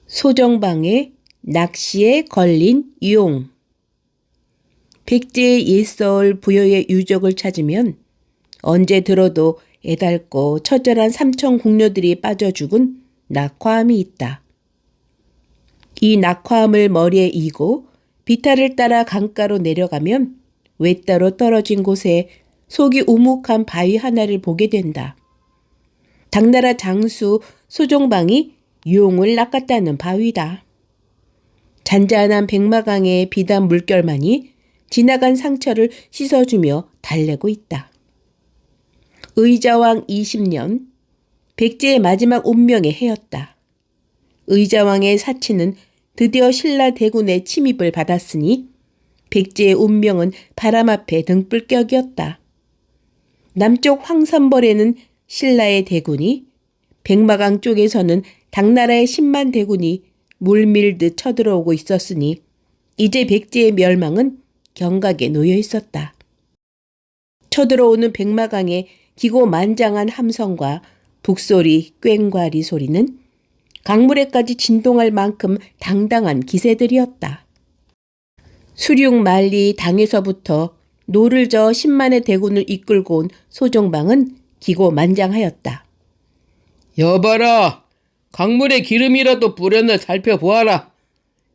소정방의 낚시에 걸린 용. 백제의 옛서울 부여의 유적을 찾으면 언제 들어도 애달고 처절한 삼천 궁녀들이 빠져 죽은 낙화암이 있다. 이 낙화암을 머리에 이고 비탈을 따라 강가로 내려가면 외따로 떨어진 곳에 속이 우묵한 바위 하나를 보게 된다. 당나라 장수 소정방이 용을 낚았다는 바위다. 잔잔한 백마강의 비단 물결만이 지나간 상처를 씻어주며 달래고 있다. 의자왕 20년, 백제의 마지막 운명의 해였다. 의자왕의 사치는 드디어 신라 대군의 침입을 받았으니 백제의 운명은 바람 앞에 등불격이었다. 남쪽 황산벌에는 신라의 대군이, 백마강 쪽에서는 당나라의 10만 대군이 물밀듯 쳐들어오고 있었으니 이제 백제의 멸망은 경각에 놓여 있었다. 쳐들어오는 백마강의 기고만장한 함성과 북소리, 꽹과리 소리는 강물에까지 진동할 만큼 당당한 기세들이었다. 수륙만리 당에서부터 노를 저어 10만의 대군을 이끌고 온 소정방은 기고만장하였다. 여봐라! 강물에 기름이라도 뿌려나 살펴보아라.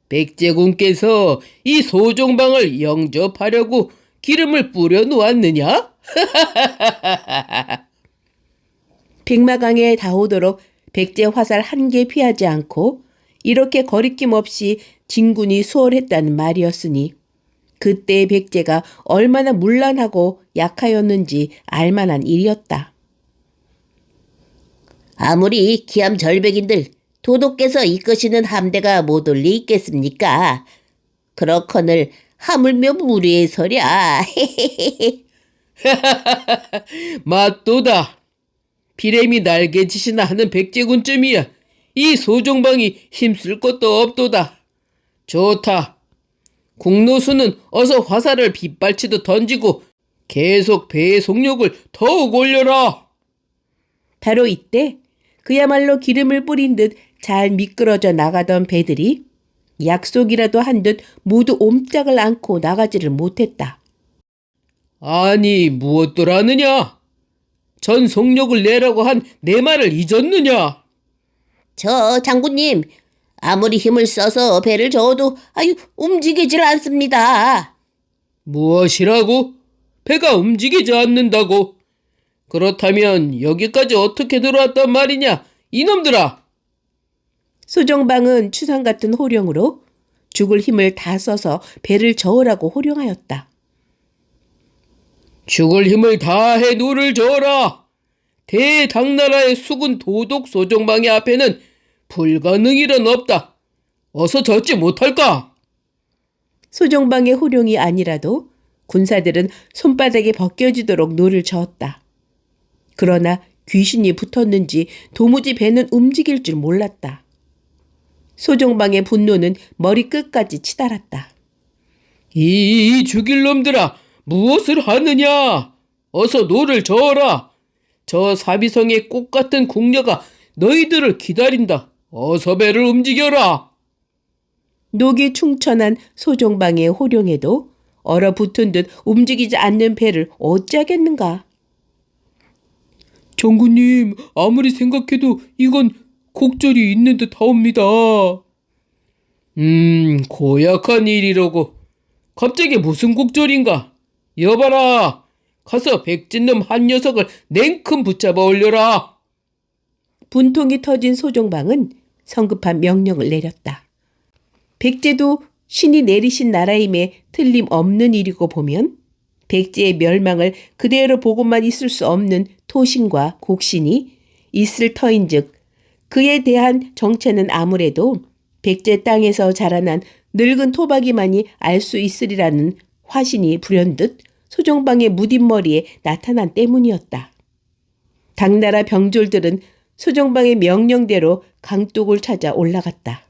백제군께서 이 소정방을 영접하려고 기름을 뿌려 놓았느냐? 백마강에 닿오도록 백제 화살 한 개 피하지 않고 이렇게 거리낌 없이 진군이 수월했다는 말이었으니 그때의 백제가 얼마나 문란하고 약하였는지 알만한 일이었다. 아무리 기암 절백인들 도독께서 이끄시는 함대가 못 올 리 있겠습니까? 그렇거늘 하물며 무리의 서랴. 맞도다. 비렘이 날개짓이나 하는 백제군쯤이야 이 소정방이 힘쓸 것도 없도다. 좋다. 국노수는 어서 화살을 빗발치듯 던지고 계속 배의 속력을 더욱 올려라. 바로 이때 그야말로 기름을 뿌린 듯 잘 미끄러져 나가던 배들이 약속이라도 한 듯 모두 옴짝을 않고 나가지를 못했다. 아니 무엇들 하느냐? 전 속력을 내라고 한 내 말을 잊었느냐? 저 장군님, 아무리 힘을 써서 배를 저어도 움직이질 않습니다. 무엇이라고? 배가 움직이지 않는다고? 그렇다면 여기까지 어떻게 들어왔단 말이냐? 이놈들아! 소정방은 추상 같은 호령으로 죽을 힘을 다 써서 배를 저으라고 호령하였다. 죽을 힘을 다해 노를 저어라. 대당나라의 수군 도독 소정방의 앞에는 불가능일은 없다. 어서 젖지 못할까? 소정방의 호령이 아니라도 군사들은 손바닥에 벗겨지도록 노를 저었다. 그러나 귀신이 붙었는지 도무지 배는 움직일 줄 몰랐다. 소정방의 분노는 머리끝까지 치달았다. 이 죽일 놈들아, 무엇을 하느냐? 어서 노를 저어라. 저 사비성의 꽃 같은 궁녀가 너희들을 기다린다. 어서 배를 움직여라. 녹이 충천한 소정방의 호령에도 얼어붙은 듯 움직이지 않는 배를 어찌하겠는가? 장군님, 아무리 생각해도 이건 곡절이 있는 듯하옵니다. 고약한 일이라고. 갑자기 무슨 곡절인가? 여봐라. 가서 백진놈 한 녀석을 냉큼 붙잡아 올려라. 분통이 터진 소정방은 성급한 명령을 내렸다. 백제도 신이 내리신 나라임에 틀림없는 일이고 보면 백제의 멸망을 그대로 보고만 있을 수 없는 토신과 곡신이 있을 터인즉 그에 대한 정체는 아무래도 백제 땅에서 자라난 늙은 토박이만이 알 수 있으리라는 화신이 불현듯 소정방의 무딘 머리에 나타난 때문이었다. 당나라 병졸들은 소정방의 명령대로 강둑을 찾아 올라갔다.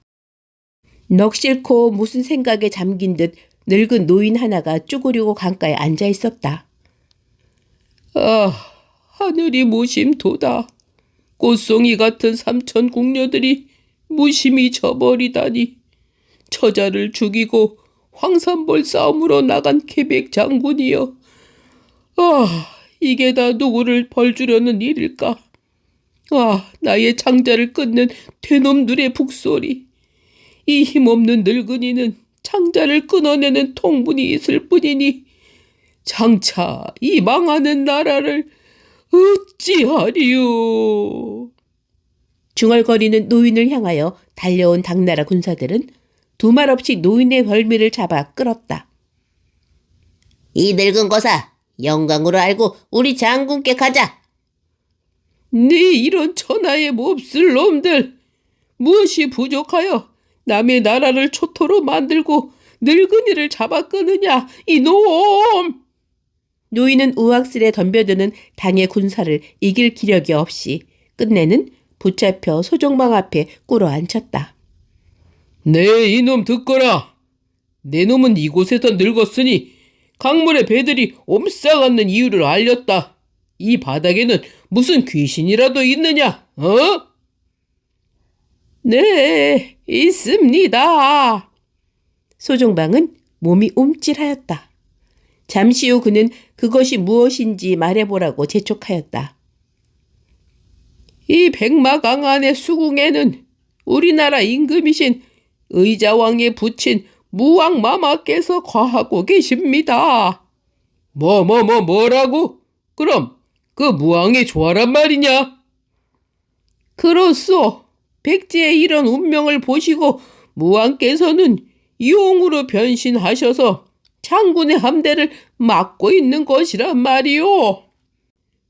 넋 싫고 무슨 생각에 잠긴 듯 늙은 노인 하나가 쪼그리고 강가에 앉아 있었다. 아, 하늘이 무심도다. 꽃송이 같은 삼천 궁녀들이 무심히 져버리다니. 처자를 죽이고 황산벌 싸움으로 나간 계백 장군이여. 아, 이게 다 누구를 벌주려는 일일까? 아, 나의 창자를 끊는 되놈들의 북소리. 이 힘없는 늙은이는 창자를 끊어내는 통분이 있을 뿐이니 장차 이 망하는 나라를 어찌하리요. 중얼거리는 노인을 향하여 달려온 당나라 군사들은 두 말 없이 노인의 벌미를 잡아 끌었다. 이 늙은 거사 영광으로 알고 우리 장군께 가자. 네 이런 천하의 몹쓸 놈들, 무엇이 부족하여 남의 나라를 초토로 만들고 늙은이를 잡아 끄느냐, 이놈! 노인은 우악스레 덤벼드는 당의 군사를 이길 기력이 없이 끝내는 붙잡혀 소종방 앞에 꿇어앉혔다. 네 이놈 듣거라. 내 놈은 이곳에서 늙었으니 강물의 배들이 옴싸갖는 이유를 알렸다. 이 바닥에는 무슨 귀신이라도 있느냐? 어? 네, 있습니다. 소종방은 몸이 움찔하였다. 잠시 후 그는 그것이 무엇인지 말해보라고 재촉하였다. 이 백마강 안의 수궁에는 우리나라 임금이신 의자왕에 붙인 무왕마마께서 거하고 계십니다. 뭐라고? 그럼 그 무왕이 좋아란 말이냐? 그렇소. 백제의 이런 운명을 보시고 무왕께서는 용으로 변신하셔서 장군의 함대를 막고 있는 것이란 말이오.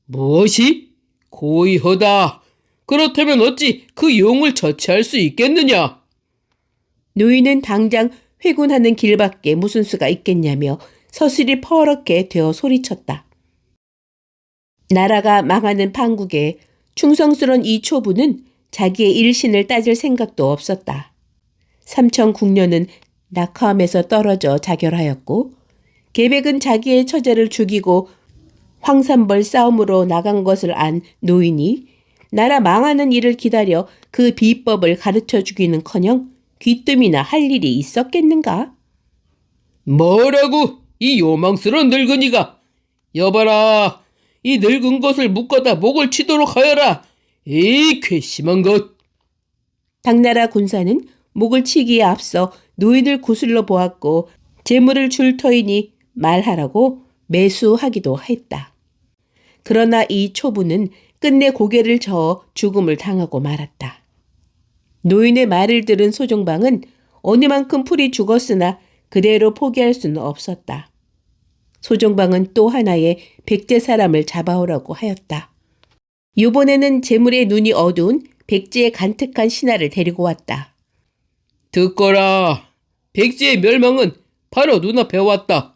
무엇이? 고의하다. 그렇다면 어찌 그 용을 처치할 수 있겠느냐? 노인은 당장 회군하는 길밖에 무슨 수가 있겠냐며 서슬이 퍼렇게 되어 소리쳤다. 나라가 망하는 판국에 충성스런 이 초부는 자기의 일신을 따질 생각도 없었다. 삼천 궁녀는 낙하함에서 떨어져 자결하였고 계백은 자기의 처자를 죽이고 황산벌 싸움으로 나간 것을 안 노인이 나라 망하는 일을 기다려 그 비법을 가르쳐 주기는커녕 귀뜸이나 할 일이 있었겠는가? 뭐라고? 이 요망스러운 늙은이가. 여봐라. 이 늙은 것을 묶어다 목을 치도록 하여라. 이 괘씸한 것. 당나라 군사는 목을 치기에 앞서 노인을 구슬러 보았고 재물을 줄 터이니 말하라고 매수하기도 했다. 그러나 이 초부는 끝내 고개를 저어 죽음을 당하고 말았다. 노인의 말을 들은 소종방은 어느만큼 풀이 죽었으나 그대로 포기할 수는 없었다. 소종방은 또 하나의 백제 사람을 잡아오라고 하였다. 이번에는 재물의 눈이 어두운 백제의 간특한 신하를 데리고 왔다. 듣거라. 백제의 멸망은 바로 눈앞에 왔다.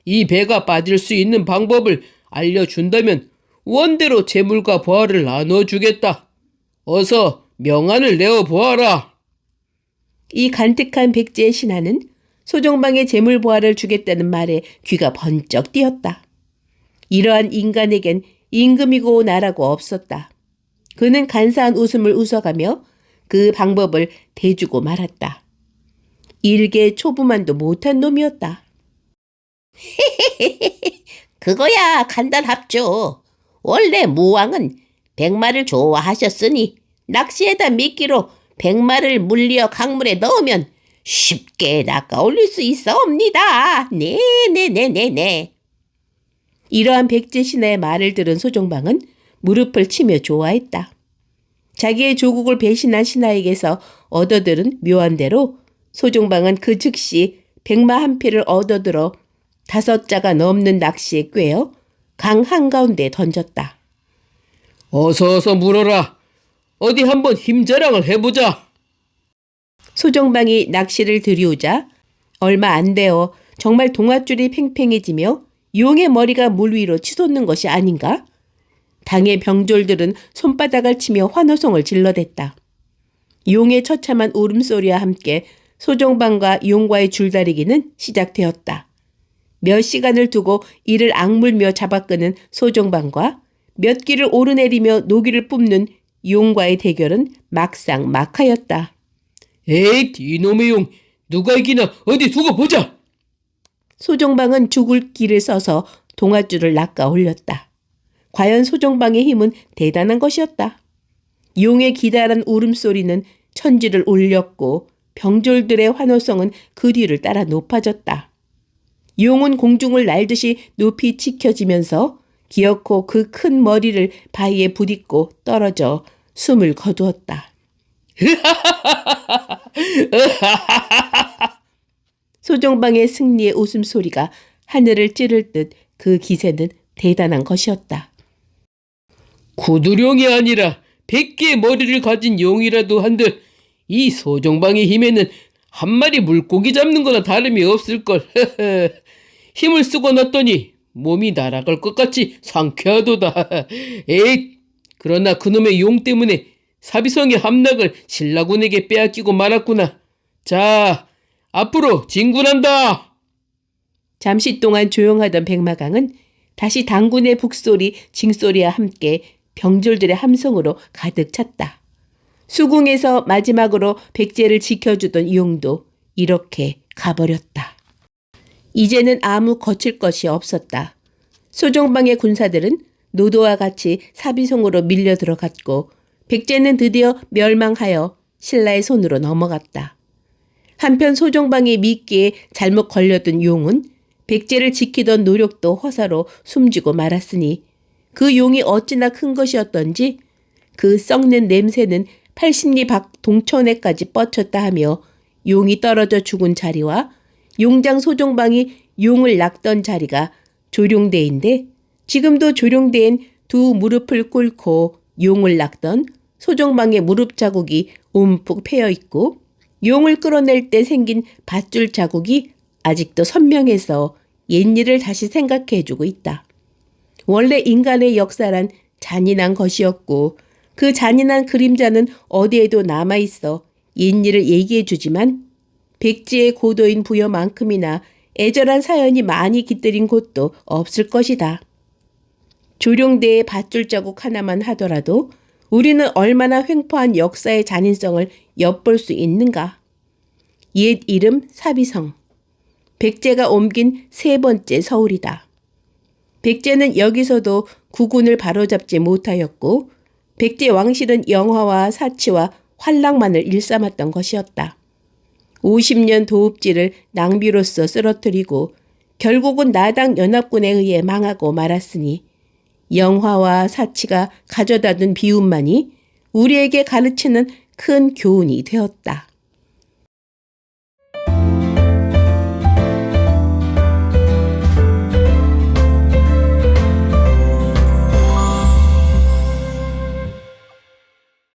이 배가 빠질 수 있는 방법을 알려준다면 원대로 재물과 보화를 나눠주겠다. 어서 명안을 내어보아라. 이 간특한 백제의 신하는 소종방의 재물 보화를 주겠다는 말에 귀가 번쩍 띄었다. 이러한 인간에겐 임금이고 나라고 없었다. 그는 간사한 웃음을 웃어가며 그 방법을 대주고 말았다. 일개 초부만도 못한 놈이었다. 그거야 간단합죠. 원래 무왕은 백마를 좋아하셨으니 낚시에다 미끼로 백마를 물려 강물에 넣으면 쉽게 낚아올릴 수 있사옵니다. 네네네네네. 이러한 백제 신하의 말을 들은 소종방은 무릎을 치며 좋아했다. 자기의 조국을 배신한 신하에게서 얻어들은 묘한 대로 소종방은 그 즉시 백마 한 피를 얻어들어 5자가 넘는 낚시에 꿰어 강 한가운데 던졌다. 어서 물어라. 어디 한번 힘자랑을 해보자. 소종방이 낚시를 들이우자 얼마 안 되어 정말 동아줄이 팽팽해지며 용의 머리가 물 위로 치솟는 것이 아닌가? 당의 병졸들은 손바닥을 치며 환호성을 질러댔다. 용의 처참한 울음소리와 함께 소정방과 용과의 줄다리기는 시작되었다. 몇 시간을 두고 이를 악물며 잡아끄는 소정방과 몇 길을 오르내리며 노기를 뿜는 용과의 대결은 막상 막하였다. 에이, 이놈의 용. 누가 이기나 어디 두고 보자. 소정방은 죽을 길을 써서 동아줄을 낚아 올렸다. 과연 소정방의 힘은 대단한 것이었다. 용의 기다란 울음소리는 천지를 울렸고 병졸들의 환호성은 그 뒤를 따라 높아졌다. 용은 공중을 날듯이 높이 치켜지면서 기어코 그 큰 머리를 바위에 부딪고 떨어져 숨을 거두었다. 소정방의 승리의 웃음소리가 하늘을 찌를 듯 그 기세는 대단한 것이었다. 구두룡이 아니라 100개의 머리를 가진 용이라도 한들 이 소정방의 힘에는 한 마리 물고기 잡는 거나 다름이 없을걸. 힘을 쓰고 났더니 몸이 날아갈 것 같이 상쾌하도다. 에이, 그러나 그놈의 용 때문에 사비성의 함락을 신라군에게 빼앗기고 말았구나. 자, 앞으로 진군한다. 잠시 동안 조용하던 백마강은 다시 당군의 북소리, 징소리와 함께 병졸들의 함성으로 가득 찼다. 수궁에서 마지막으로 백제를 지켜주던 용도 이렇게 가버렸다. 이제는 아무 거칠 것이 없었다. 소정방의 군사들은 노도와 같이 사비송으로 밀려 들어갔고 백제는 드디어 멸망하여 신라의 손으로 넘어갔다. 한편 소정방의 미끼에 잘못 걸려든 용은 백제를 지키던 노력도 허사로 숨지고 말았으니 그 용이 어찌나 큰 것이었던지 그 썩는 냄새는 80리 밖 동천에까지 뻗쳤다 하며 용이 떨어져 죽은 자리와 용장 소정방이 용을 낚던 자리가 조룡대인데 지금도 조룡대엔 두 무릎을 꿇고 용을 낚던 소정방의 무릎 자국이 움푹 패여 있고 용을 끌어낼 때 생긴 밧줄 자국이 아직도 선명해서 옛일을 다시 생각해주고 있다. 원래 인간의 역사란 잔인한 것이었고 그 잔인한 그림자는 어디에도 남아있어 옛일을 얘기해주지만 백제의 고도인 부여만큼이나 애절한 사연이 많이 깃들인 곳도 없을 것이다. 조룡대의 밧줄 자국 하나만 하더라도 우리는 얼마나 횡포한 역사의 잔인성을 엿볼 수 있는가. 옛 이름 사비성. 백제가 옮긴 세 번째 서울이다. 백제는 여기서도 국군을 바로잡지 못하였고 백제 왕실은 영화와 사치와 환락만을 일삼았던 것이었다. 50년 도읍지를 낭비로써 쓰러뜨리고 결국은 나당 연합군에 의해 망하고 말았으니 영화와 사치가 가져다 둔 비운만이 우리에게 가르치는 큰 교훈이 되었다.